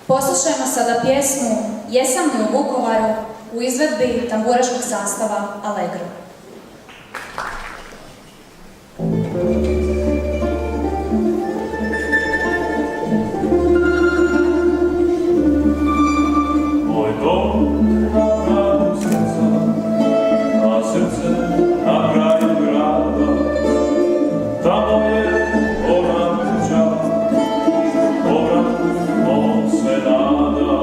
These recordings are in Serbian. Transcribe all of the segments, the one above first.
Poslušajmo sada pjesmu Jesam li u Vukovaru u izvedbi tamburaškog sastava Allegro. Moj dom na kraju srca, a srce na kraju grada, tamo je ona kuća, povratku mom se nada.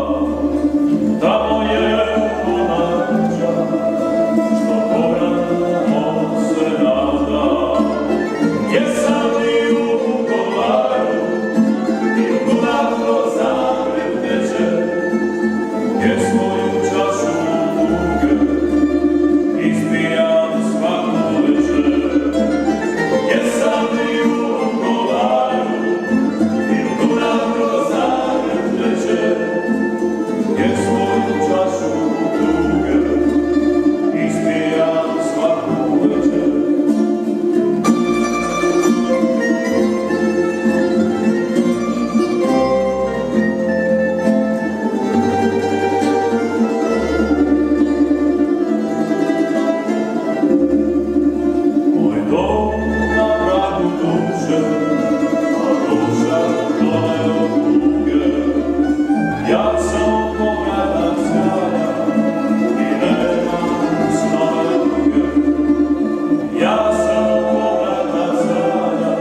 Tamo je ona kuća, što povratku mom se nada. Jesam li u Vukovaru, i u Dunav kroz Zagreb teče, gdje svoju čašu tuge ispijam svaku večer. Jesam li u Vukovaru, i u Dunav kroz Zagreb teče, gdje svoju čašu tuge ispijam svaku večer. Moj dom na pragu duše, a duša dole od tuge. Ja sam povratak sjanja i nemam snove druge. Ja sam povratak sjanja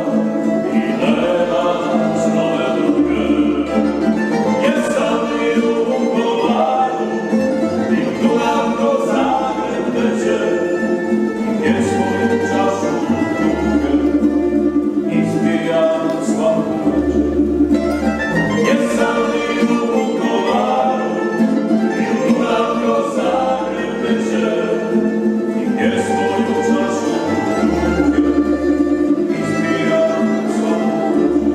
i nemam snove druge. Jesam li u Vukovaru, i u Dunav kroz Zagreb teče, gdje svoju čašu tuge ispijam svaku večer. Jesam li u Vukovaru, i u Dunav kroz Zagreb teče, gdje svoju čašu tuge ispijam svaku večer.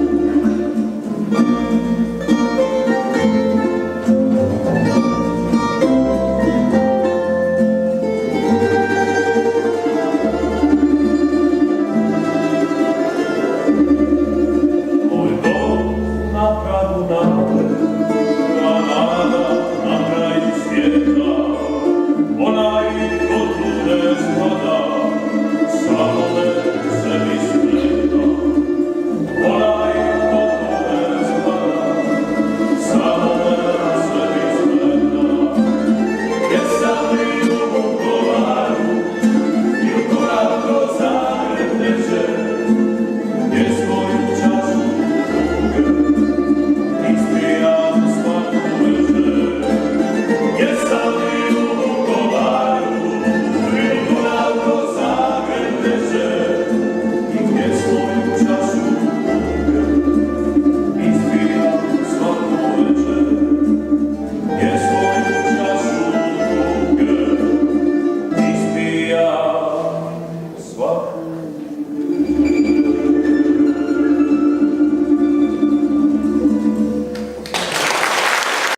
Moj dom na pragu nade, a nada na kraju svijeta. Onaj ko tu ne spada, samo me sebi smeta. Onaj ko tu ne spada, samo me sebi smeta. Jesam li u Vukovaru, i u Dunav kroz Zagreb teče, gdje svoju čašu tuge ispijam svaku večer. Jesam li u Vukovaru, i u Dunav kroz Zagreb teče, gdje svoju čašu tuge ispijam svaku večer. Gdje svoju čašu tuge ispijam svaku